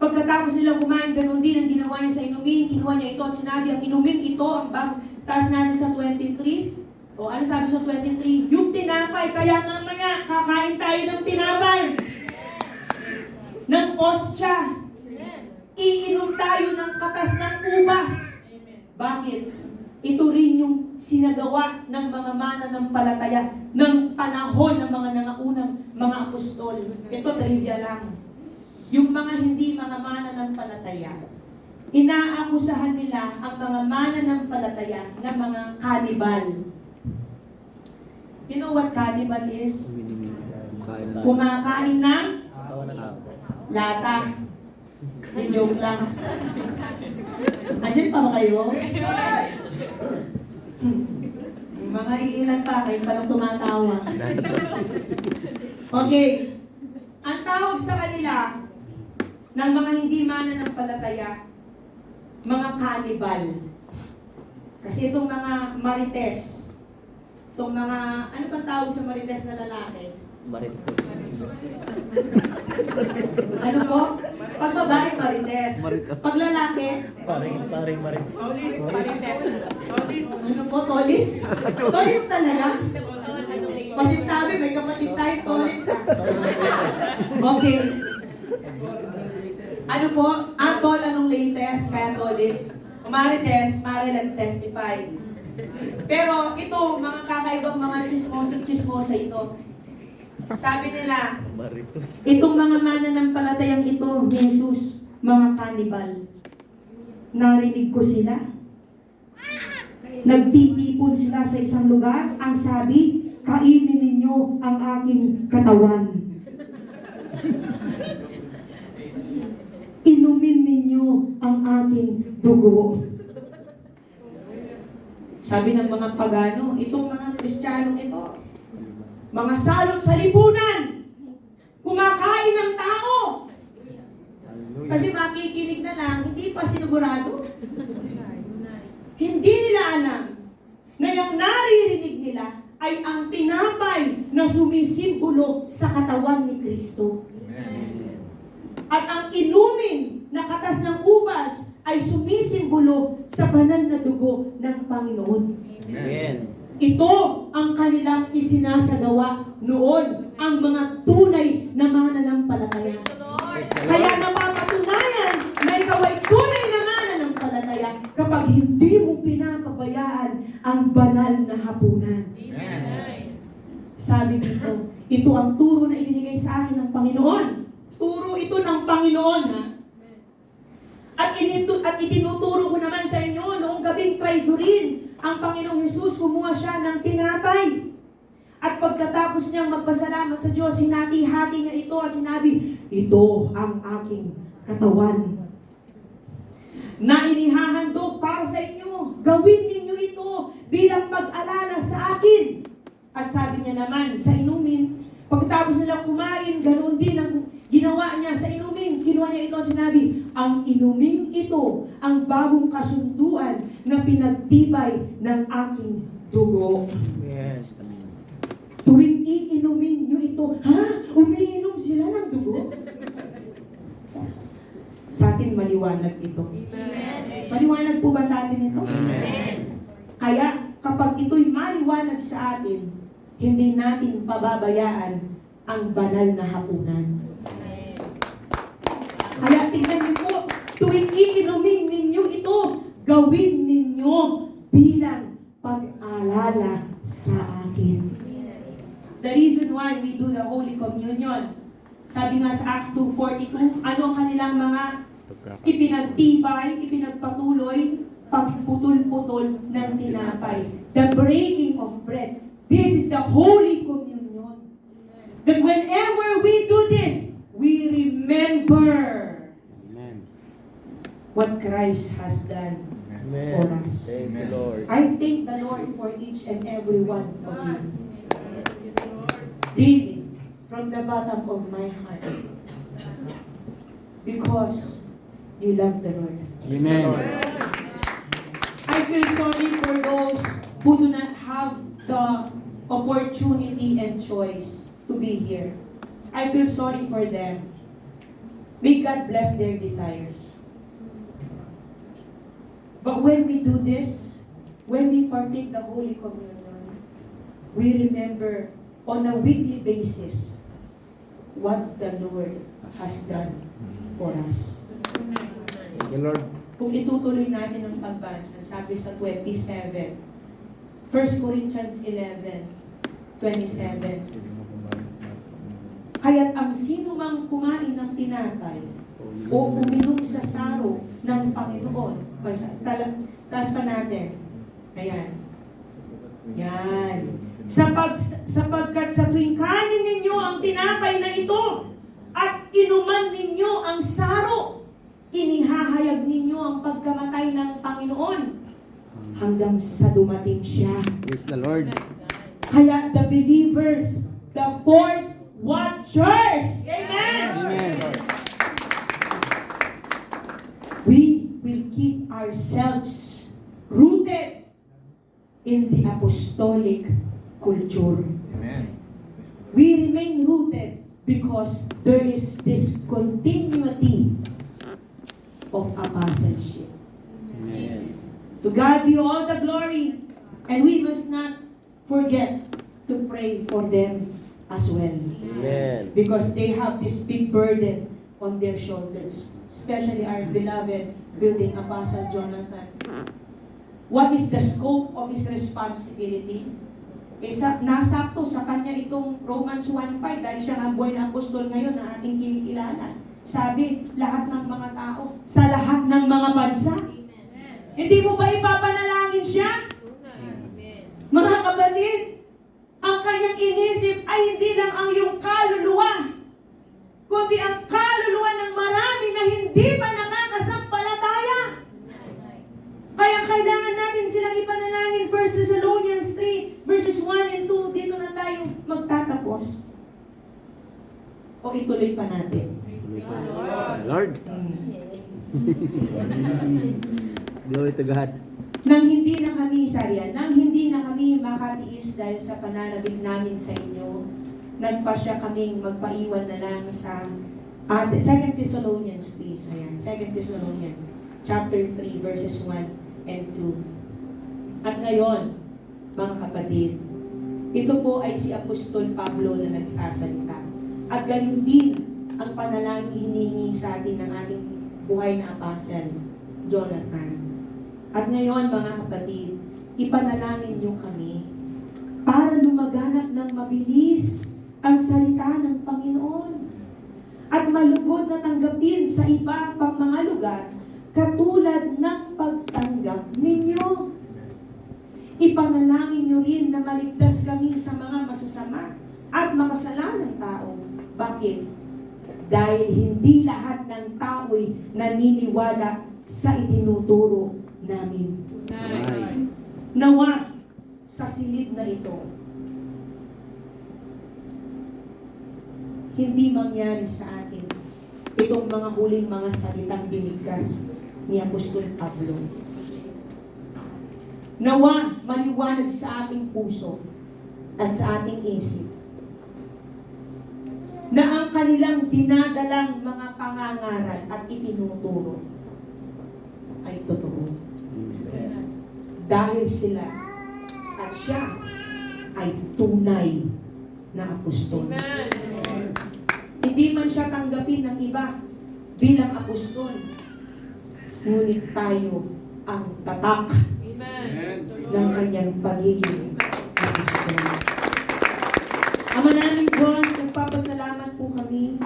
Pagkatapos nilang kumain, ganun din ang ginawa niya sa inumin. Kinuha niya ito at sinabi, ang inumin ito, ang taas natin sa 23. O ano sabi sa 23? Yung tinapay, kaya mamaya kakain tayo ng tinapay. Ng ostya. Iinom tayo ng katas ng ubas. Bakit? Ito rin yung sinagawa ng mga mananampalataya ng panahon ng mga nangaunang mga apostol. Ito trivia lang. Yung mga hindi mga mananampalataya, inaakusahan nila ang mga mananampalataya na mga cannibal. You know what cannibal is? Kumakain ng lata. Joke lang. Andiyan pa ba kayo? Mga iilan pa, kayo palang tumatawa. Okay. Ang tawag sa kanila ng mga hindi mananampalataya, mga cannibal. Kasi itong mga marites, itong mga, ano bang tawag sa marites na lalaki? Marites. Ano po? Pag babae, marites. Pag lalaki, Paring marites. ano po, tolits? Tolits talaga? Pasintabi, may kapatid tayo, tolits ha? Okay. Ano po? Tol, anong latest? Kaya tolits. Marites, let's testify. Pero ito, mga kakaibang mga chismosa ito. Sabi nila, itong mga mananampalatayang ito, Jesus, mga cannibal, narinig ko sila. Nagtitipon sila sa isang lugar. Ang sabi, kainin ninyo ang aking katawan. Inumin ninyo ang aking dugo. Sabi ng mga pagano, itong mga Kristiyanong ito, mga salot sa lipunan, kumakain ng tao. Kasi makikinig na lang, hindi pa sinigurado. Hindi nila alam na yung naririnig nila ay ang tinapay na sumisimbolo sa katawan ni Kristo. At ang inumin na katas ng ubas ay sumisimbolo sa banal na dugo ng Panginoon. Amen. Ito ang kanilang isinasagawa noon, ang mga tunay na mananampalataya. Kaya napapatunayan na ikaw ay tunay na mananampalataya kapag hindi mo pinapabayaan ang banal na hapunan. Sabi dito, ito ang turo na ibinigay sa akin ng Panginoon. Turo ito ng Panginoon, ha? At itinuturo ko naman sa inyo, noong gabing traidorin, ang Panginoong Jesus, kumuha siya ng tinapay. At pagkatapos niyang magpasalamat sa Diyos, hinati-hati niya ito at sinabi, ito ang aking katawan na inihahandog para sa inyo. Gawin ninyo ito bilang pag-alala sa akin. At sabi niya naman, sa inumin, pagkatapos nilang kumain, ganoon din ang ginawa niya sa inumin. Kinuha niya ito at sinabi, ang inuming ito, ang bagong kasunduan na pinagtibay ng aking dugo. Yes. Tuwing iinumin niyo ito, ha? Umiinom sila ng dugo? Sa atin maliwanag ito. Maliwanag po ba sa atin ito? Kaya kapag ito'y maliwanag sa atin, hindi natin pababayaan ang banal na hapunan. Kaya tingnan niyo po, tuwing iinumin ninyo ito, gawin ninyo bilang pag-alala sa akin. The reason why we do the Holy Communion, sabi nga sa Acts 2:42, ano ang kanilang mga ipinagtibay, ipinagpatuloy, pagputol-putol ng tinapay. The breaking of bread. This is the Holy Communion. That whenever we do this, we remember what Christ has done for us. Thank you, Lord. I thank the Lord for each and every one of you. Really, from the bottom of my heart. Because you love the Lord. Amen. I feel sorry for those who do not have the opportunity and choice to be here. I feel sorry for them. May God bless their desires. But when we do this, when we partake the Holy Communion, we remember on a weekly basis what the Lord has done for us. Thank you, Lord. Kung itutuloy natin ang pagbasa, sabi sa 27, 1 Corinthians 11:27, kaya't ang sino mang kumain ng tinapay o uminom sa saro ng Panginoon, taas pa natin, ayan, yan, sapagkat sa tuwing kanin ninyo ang tinapay na ito at inuman ninyo ang saro, inihahayag ninyo ang pagkamatay ng Panginoon hanggang sa dumating siya. Praise the Lord. Kaya the believers, the fourth watchers, amen? Amen. We will keep ourselves rooted in the apostolic culture. Amen. We remain rooted because there is this continuity of apostleship. Amen. To God be all the glory, and we must not forget to pray for them as well. Amen. Because they have this big burden on their shoulders, especially our beloved building apostle Jonathan. What is the scope of his responsibility? Nasakto sa kanya itong Romans 1:5 dahil siya ang buhay na apostol ngayon na ating kinikilala. Sabi, lahat ng mga tao, sa lahat ng mga bansa. Hindi mo ba ipapanalangin siya? Mga kapatid, ang kanyang inisip ay hindi lang ang iyong kaluluwa, kundi ang kaluluwa ng marami na hindi pa nakakasampalataya. Kaya kailangan natin silang ipanalangin. 1 Thessalonians 3 verses 1 and 2, dito na tayo magtatapos. O ituloy pa natin. Praise the Lord. Glory to God. Nang hindi na kami makatiis dahil sa pananabik namin sa inyo, nagpasya kaming magpaiwan na lang sa 2 Thessalonians please. Ayan, 2 Thessalonians chapter 3 verses 1 and 2. At ngayon, mga kapatid, ito po ay si Apostol Pablo na nagsasalita. At gayon din ang panalangin hiningi sa atin ng ating buhay na apostle, Jonathan. At ngayon, mga kapatid, ipanalangin niyo kami para lumaganap ng mabilis ang salita ng Panginoon at malugod na tanggapin sa iba pang mga lugar katulad ng pagtanggap ninyo. Ipanalangin niyo rin na maligtas kami sa mga masasama at makasalanang tao. Bakit? Dahil hindi lahat ng tao'y naniniwala sa itinuturo namin. Amen. Nawa sa silid na ito, hindi mangyari sa atin itong mga huling mga salitang binigkas ni Apostol Pablo. Nawa maliwanag sa ating puso at sa ating isip na ang kanilang dinadalang mga pangangaral at itinuturo ay totoo. Dahil sila at siya ay tunay na apostol. Hindi man siya tanggapin ng iba bilang apostol, ngunit tayo ang tatak ng kanyang pagiging apostol. Ama naming Diyos, nagpapasalamat po kami